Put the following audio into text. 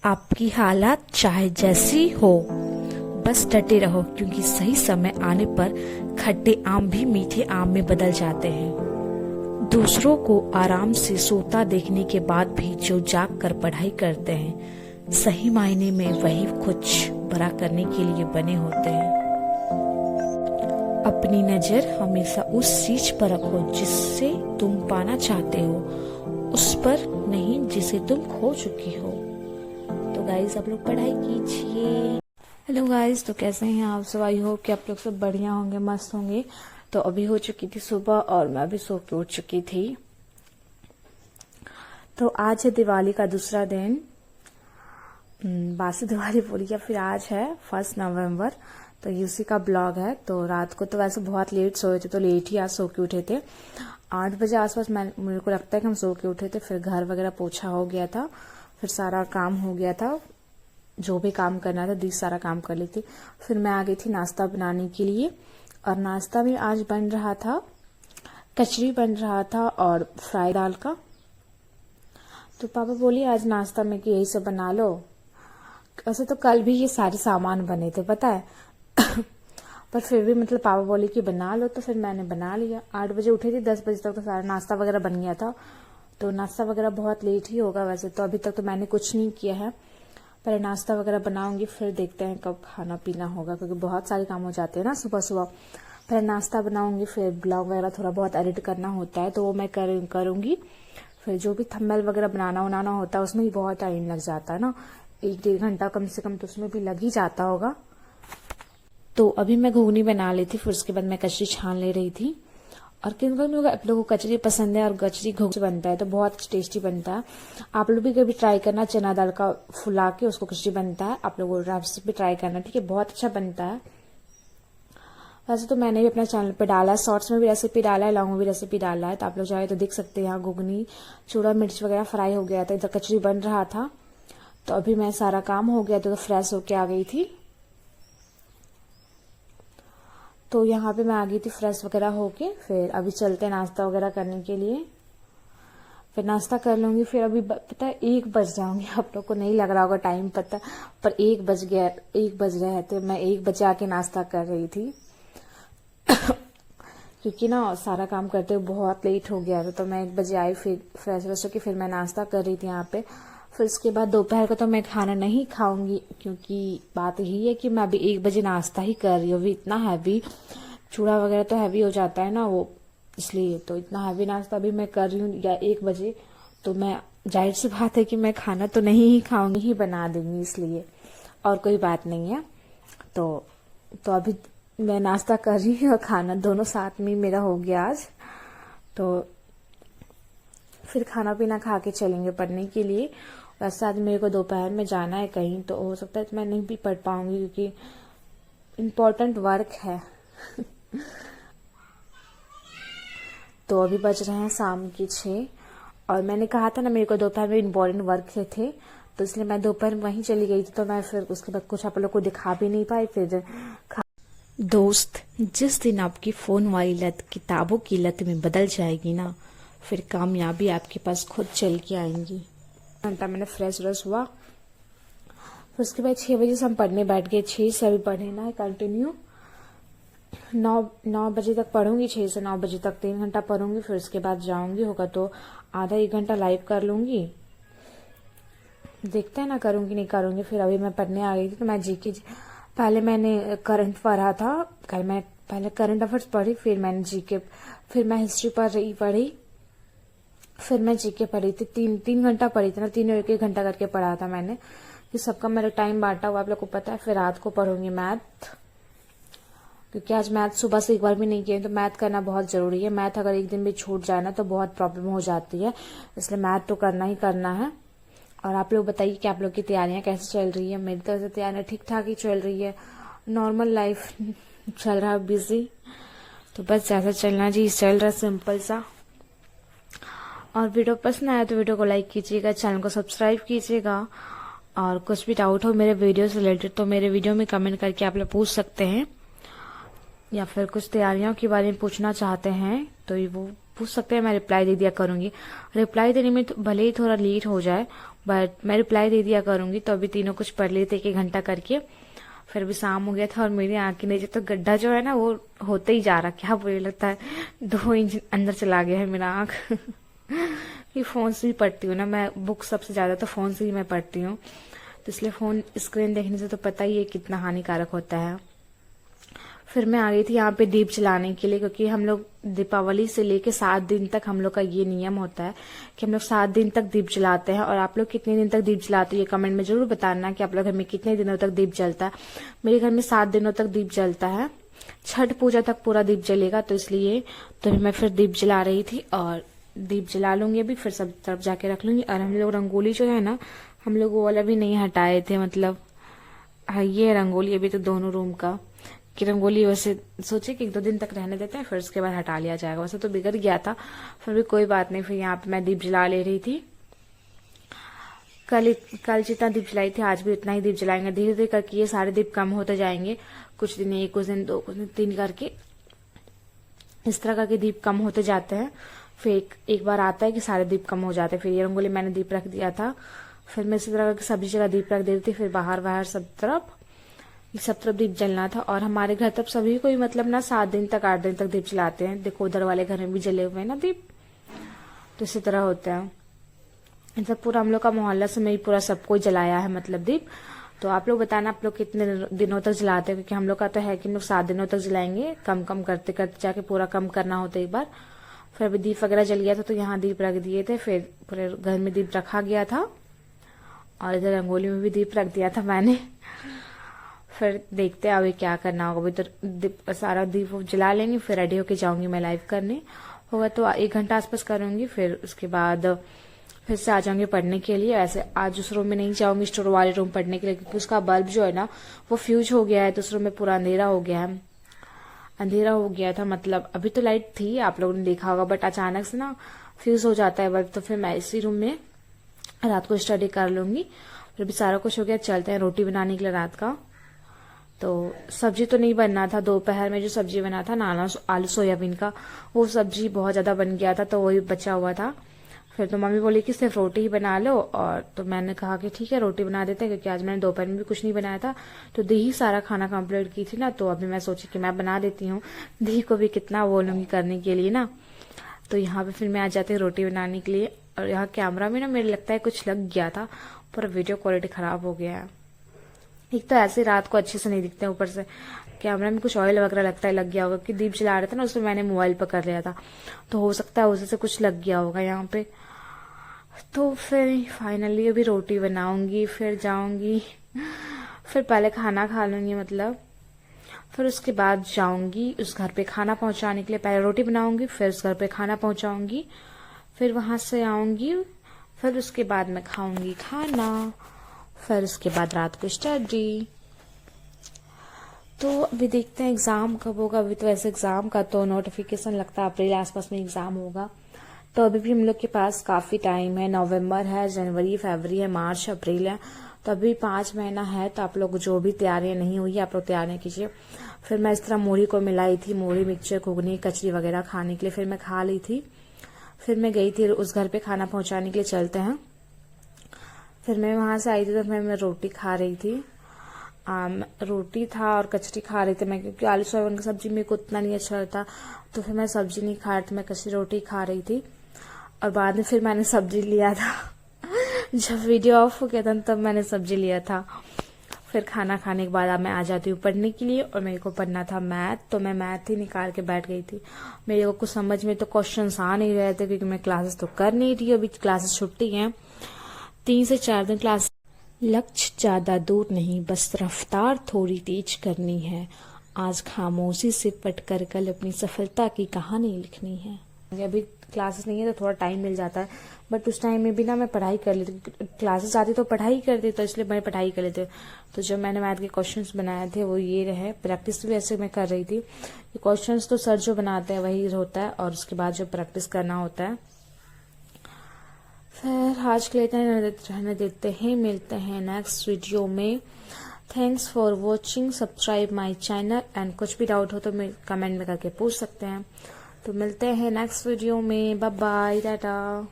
आपकी हालात चाहे जैसी हो, बस डटे रहो, क्योंकि सही समय आने पर खट्टे आम भी मीठे आम में बदल जाते हैं। दूसरों को आराम से सोता देखने के बाद भी जो जाग कर पढ़ाई करते हैं, सही मायने में वही कुछ बड़ा करने के लिए बने होते हैं। अपनी नजर हमेशा उस चीज पर रखो जिससे तुम पाना चाहते हो, उस पर नहीं जिसे तुम खो चुकी हो। तो गाइस, आप लोग पढ़ाई कीजिए। हेलो गाइस, तो कैसे हैं आप सब? आई होप कि आप लोग सब बढ़िया होंगे, मस्त होंगे। तो अभी हो चुकी थी सुबह और मैं भी सो के उठ चुकी थी। तो आज है दिवाली का दूसरा दिन। बासी दिवाली बोली या फिर आज है 1 नवंबर। तो यूसी का ब्लॉग है। तो रात को तो वैसे बहुत लेट सोए थे, तो लेट ही आज सो के उठे थे। 8 बजे आसपास मेरे को लगता है कि हम सो के उठे थे। फिर घर वगैरह पोछा हो गया था, फिर सारा काम हो गया था, जो भी काम करना था दी सारा काम कर ली थी। फिर मैं आ गई थी नाश्ता बनाने के लिए, और नाश्ता में आज बन रहा था कचरी बन रहा था और फ्राई दाल का। तो पापा बोली आज नाश्ता में कि यही सब बना लो। वैसे तो कल भी ये सारे सामान बने थे, पता है पर फिर भी मतलब पापा बोली कि बना लो, तो फिर मैंने बना लिया। 8 बजे उठे थे, 10 बजे तक तो सारा नाश्ता वगैरह बन गया था। तो नाश्ता वगैरह बहुत लेट ही होगा वैसे तो। अभी तक तो मैंने कुछ नहीं किया है, पहले नाश्ता वगैरह बनाऊंगी, फिर देखते हैं कब खाना पीना होगा, क्योंकि बहुत सारे काम हो जाते हैं ना सुबह सुबह। पहले नाश्ता बनाऊंगी, फिर ब्लॉग वगैरह थोड़ा बहुत एडिट करना होता है तो वो मैं करूंगी। फिर जो भी थंबनेल वगैरह बनाना होता है उसमें भी बहुत टाइम लग जाता है ना, 1-1.5 घंटा कम से कम तो उसमें भी लग ही जाता होगा। तो अभी मैं घुगनी बना ली थी, फिर उसके बाद मैं कचरी छान ले रही थी। और किन लोग आप लोगों को कचरी पसंद है और कचरी घुगनी बनता है तो बहुत टेस्टी बनता है। आप लोग भी कभी ट्राई करना, चना दाल का फुला के उसको कचरी बनता है, आप लोग रेसिपी ट्राई करना, ठीक है, बहुत अच्छा बनता है। वैसे तो मैंने भी अपना चैनल पे डाला है, शॉर्ट्स में भी रेसिपी डाला है, लॉन्ग में भी रेसिपी डाला है, तो आप लोग चाहे तो देख सकते हैं। यहाँ घुगनी, चूड़ा मिर्च वगैरह फ्राई हो गया था, इधर कचरी बन रहा था। तो अभी मैं सारा काम हो गया तो फ्रेश होके आ गई थी। तो यहाँ पे मैं आ गई थी फ्रेश वगैरह होके। फिर अभी चलते हैं नाश्ता वगैरह करने के लिए। फिर नाश्ता कर लूंगी, फिर अभी पता है 1 बज जाऊंगी। आप लोग को नहीं लग रहा होगा टाइम पता, पर 1 बज गया, 1 बज रहे थे। मैं 1 बजे आके नाश्ता कर रही थी क्योंकि ना सारा काम करते हुए बहुत लेट हो गया था। तो मैं 1 बजे आई, फिर फ्रेश व्रेश होके फिर मैं नाश्ता कर रही थी यहाँ पे। फिर उसके बाद दोपहर को तो मैं खाना नहीं खाऊंगी, क्योंकि बात यही है कि मैं अभी 1 बजे नाश्ता ही कर रही हूँ। अभी इतना हैवी चूड़ा वगैरह तो हैवी हो जाता है ना वो, इसलिए तो इतना हैवी नाश्ता अभी मैं कर रही हूँ या 1 बजे। तो मैं जाहिर सी बात है कि मैं खाना तो नहीं ही खाऊंगी, ही बना दूंगी, इसलिए और कोई बात नहीं है। तो अभी मैं नाश्ता कर रही हूँ और खाना दोनों साथ में मेरा हो गया आज। तो फिर खाना पीना खा के चलेंगे पढ़ने के लिए। वैसे आज मेरे को दोपहर में जाना है कहीं, तो हो सकता है मैं नहीं भी पढ़ पाऊंगी क्योंकि इम्पोर्टेंट वर्क है तो अभी बज रहे हैं शाम के 6, और मैंने कहा था ना मेरे को दोपहर में इम्पोर्टेंट वर्क थे, तो इसलिए मैं दोपहर में वहीं चली गई थी। तो मैं फिर उसके बाद कुछ आप लोग को दिखा भी नहीं पाई। फिर दोस्त, जिस दिन आपकी फोन वाली लत किताबों की लत में बदल जाएगी ना, फिर कामयाबी आपके पास खुद चल के आएंगी। घंटा मैंने फ्रेश व्रेश हुआ, फिर उसके बाद 6 बजे से हम पढ़ने बैठ गए। 6 से अभी पढ़ना है कंटिन्यू। 9 बजे तक पढ़ूंगी, 6 से 9 बजे तक 3 घंटा पढ़ूंगी। फिर उसके बाद जाऊंगी, होगा तो आधा 1 घंटा लाइव कर लूंगी, देखते हैं ना करूंगी नहीं करूंगी। फिर अभी मैं पढ़ने आ गई थी, तो मैं जीके पहले मैंने करंट पढ़ा था, कल मैं पहले करंट अफेयर्स पढ़ी, फिर मैंने जीके, फिर मैं हिस्ट्री पढ़ी, फिर मैं जीके पढ़ी थी। 3 घंटा पढ़ी थी ना, 3 और 1 घंटा करके पढ़ा था मैंने, कि सबका मेरा टाइम बांटा हुआ आप लोग को पता है। फिर रात को पढ़ूंगी मैथ, क्योंकि आज मैथ सुबह से एक बार भी नहीं किया, तो मैथ करना बहुत जरूरी है। मैथ अगर एक दिन भी छूट जाए ना तो बहुत प्रॉब्लम हो जाती है, इसलिए मैथ तो करना ही करना है। और आप लोग बताइए कि आप लोग की तैयारियां कैसे चल रही है? मेरी तरफ से तैयारियां ठीक ठाक ही चल रही है, नॉर्मल लाइफ चल रहा है, बिजी। तो बस जैसा चलना जी चल रहा है, सिंपल सा। और वीडियो पसंद आया तो वीडियो को लाइक कीजिएगा, चैनल को सब्सक्राइब कीजिएगा। और कुछ भी डाउट हो मेरे वीडियो से रिलेटेड तो मेरे वीडियो में कमेंट करके आप लोग पूछ सकते हैं, या फिर कुछ तैयारियों के बारे में पूछना चाहते हैं तो वो पूछ सकते हैं, मैं रिप्लाई दे दिया करूंगी। रिप्लाई देने में तो भले ही थोड़ा लेट हो जाए, बट मैं रिप्लाई दे दिया करूंगी। तो अभी तीनों कुछ पढ़ लिए थे 1 घंटा करके। फिर भी शाम हो गया था और मेरी आँख के नीचे तो गड्ढा जो है ना वो होते ही जा रहा, क्या बुरा लगता है, 2 इंच अंदर चला गया है मेरा आँख। ये फोन से भी पढ़ती हूँ ना मैं, बुक सबसे ज्यादा तो फोन से ही मैं पढ़ती हूँ, तो इसलिए फोन स्क्रीन देखने से तो पता ही है कितना हानिकारक होता है। फिर मैं आ गई थी यहाँ पे दीप जलाने के लिए, क्योंकि हम लोग दीपावली से लेके 7 दिन तक हम लोग का ये नियम होता है कि हम लोग 7 दिन तक दीप जलाते हैं। और आप लोग कितने दिन तक दीप जलाते हो ये कमेंट में जरूर बताना कि आप लोग घर में कितने दिनों तक दीप जलता है। मेरे घर में 7 दिनों तक दीप जलता है, छठ पूजा तक पूरा दीप जलेगा, तो इसलिए तो मैं फिर दीप जला रही थी और दीप जला लूंगी अभी, फिर सब तरफ जाके रख लूंगी। और हम लोग रंगोली जो है ना, हम लोग वो वाला भी नहीं हटाए थे, मतलब ये रंगोली अभी तो दोनों रूम का कि रंगोली वैसे सोचे कि 1-2 दिन तक रहने देते हैं, फिर उसके बाद हटा लिया जाएगा। वैसे तो बिगड़ गया था, फिर भी कोई बात नहीं। फिर यहाँ पे मैं दीप जला ले रही थी। कल जितना दीप जलाई थी आज भी उतना ही दीप जलाएंगे। धीरे धीरे करके ये सारे दीप कम होते जाएंगे, कुछ दिन 1, कुछ दिन 2, कुछ दिन 3 करके इस तरह करके दीप कम होते जाते हैं। फिर एक बार आता है कि सारे दीप कम हो जाते हैं। फिर ये रंगोली मैंने दीप रख दिया था, फिर मैं इसी तरह करके सब्जी जगह दीप रख देती थी। फिर बाहर सब तरफ दीप जलना था। और हमारे घर तब सभी कोई मतलब ना 7 दिन तक 8 दिन तक दीप जलाते हैं। देखो उधर वाले घर में भी जले हुए हैं ना दीप, तो इसी तरह होता है। मतलब पूरा हम लोग का मोहल्ला से मैं पूरा सबको जलाया है मतलब दीप। तो आप लोग बताना आप लोग कितने दिनों तक जलाते हैं, क्योंकि हम लोग का तो है कि हम लोग 7 दिनों तक जलाएंगे, कम कम करते करते जाके पूरा कम करना होता है एक बार। फिर अभी दीप वगैरह जल गया था तो यहाँ दीप रख दिए थे, फिर पूरे घर में दीप रखा गया था और इधर रंगोली में भी दीप रख दिया था मैंने। फिर देखते हैं अभी क्या करना होगा। अभी तो सारा दीप जला लेंगे, फिर रेडी होके जाऊंगी मैं लाइव करने। होगा तो 1 घंटा आसपास करूंगी, फिर उसके बाद फिर से आ जाऊंगी पढ़ने के लिए। ऐसे आज उस रूम में नहीं जाऊंगी, स्टोर वाले रूम पढ़ने के लिए, क्योंकि उसका बल्ब जो है ना वो फ्यूज हो गया है, तो उस रूम में पूरा अंधेरा हो गया है। अंधेरा हो गया था मतलब अभी तो लाइट थी, आप लोगों ने देखा होगा, बट अचानक से ना फ्यूज हो जाता है बल्ब। तो फिर मैं इसी रूम में रात को स्टडी कर लूंगी। फिर भी सारा कुछ हो गया, चलते हैं रोटी बनाने के लिए रात का। तो सब्जी तो नहीं बनना था, दोपहर में जो सब्जी बना था ना आलू सोयाबीन का, वो सब्जी बहुत ज्यादा बन गया था, तो वही बचा हुआ था। फिर तो मम्मी बोली कि सिर्फ रोटी ही बना लो, और तो मैंने कहा कि ठीक है रोटी बना देते हैं, क्योंकि आज मैंने दोपहर में भी कुछ नहीं बनाया था, तो दी ही सारा खाना कंप्लीट की थी ना, तो अभी मैं सोची कि मैं बना देती हूँ। दी को भी कितना बोलूंगी करने के लिए ना। तो यहाँ पे फिर मैं आ जाती हूँ रोटी बनाने के लिए। और यहाँ कैमरा में ना मेरे लगता है कुछ लग गया था, पर वीडियो क्वालिटी खराब हो गया है। एक तो ऐसे रात को अच्छे से नहीं दिखते, ऊपर से कैमरा में कुछ ऑयल वगैरह लगता है लग गया होगा, कि दीप जला रहे थे ना उसमें मैंने मोबाइल पकड़ लिया था, तो हो सकता है उसी से कुछ लग गया होगा यहाँ पे। तो फिर फाइनली अभी रोटी बनाऊंगी, फिर जाऊंगी, फिर पहले खाना खा लूंगी मतलब, फिर उसके बाद जाऊंगी उस घर पे खाना पहुंचाने के लिए। पहले रोटी बनाऊंगी, फिर उस घर पे खाना पहुंचाऊंगी, फिर वहां से आऊंगी, फिर उसके बाद मैं खाऊंगी खाना, फिर उसके बाद रात को स्टडी। तो अभी देखते हैं एग्जाम कब होगा। अभी तो ऐसे एग्जाम का तो नोटिफिकेशन लगता है अप्रैल आसपास में एग्जाम होगा, तो अभी भी हम लोग के पास काफी टाइम है। नवंबर है, जनवरी, फरवरी है, मार्च, अप्रैल है, तो अभी 5 महीना है। तो आप लोग जो भी तैयारियां नहीं हुई आप लोग तैयारियां कीजिए। फिर मैं इस तरह मूढ़ी को मिलाई थी, मूढ़ी मिक्सचर घुगनी कचरी वगैरह खाने के लिए, फिर मैं खा ली थी। फिर मैं गई थी उस घर पे खाना पहुंचाने के लिए, चलते हैं। फिर मैं वहां से आई थी तो मैं रोटी खा रही थी, रोटी था और कचरी खा रही थी मैं, क्योंकि आलू सोयाबीन की सब्जी मेरे को उतना नहीं अच्छा लगता, तो फिर मैं सब्जी नहीं खा रही थी, मैं कचरी रोटी खा रही थी। और बाद में फिर मैंने सब्जी लिया था जब वीडियो ऑफ हो गया था तब मैंने सब्जी लिया था। फिर खाना खाने के बाद अब मैं आ जाती हूँ पढ़ने के लिए, और मेरे को पढ़ना था मैथ, तो मैं मैथ ही निकाल के बैठ गई थी। मेरे को कुछ समझ में तो क्वेश्चंस आ नहीं रहे थे, क्योंकि मैं क्लासेस तो कर नहीं रही, अभी क्लासेस छुट्टी हैं, 3 से 4 दिन क्लास। लक्ष्य ज्यादा दूर नहीं, बस रफ्तार थोड़ी तेज करनी है। आज खामोशी से पढ़कर कल अपनी सफलता की कहानी लिखनी है। अभी क्लासेस नहीं है तो थोड़ा टाइम मिल जाता है, बट उस टाइम में भी ना मैं पढ़ाई कर लेती, क्लासेस आती तो पढ़ाई करती, तो इसलिए मैं पढ़ाई कर लेती। तो जब मैंने मैथ के क्वेश्चंस बनाए थे वो ये रहे, प्रैक्टिस भी ऐसे मैं कर रही थी। क्वेश्चंस तो सर जो बनाते हैं वही होता है, और उसके बाद जो प्रैक्टिस करना होता है। फिर आज के लिए रहने देते हैं, मिलते हैं नेक्स्ट वीडियो में। Thanks for watching, subscribe my channel, and कुछ भी डाउट हो तो कमेंट में करके पूछ सकते हैं। तो मिलते हैं नेक्स्ट वीडियो में, बाय बाय, टाटा।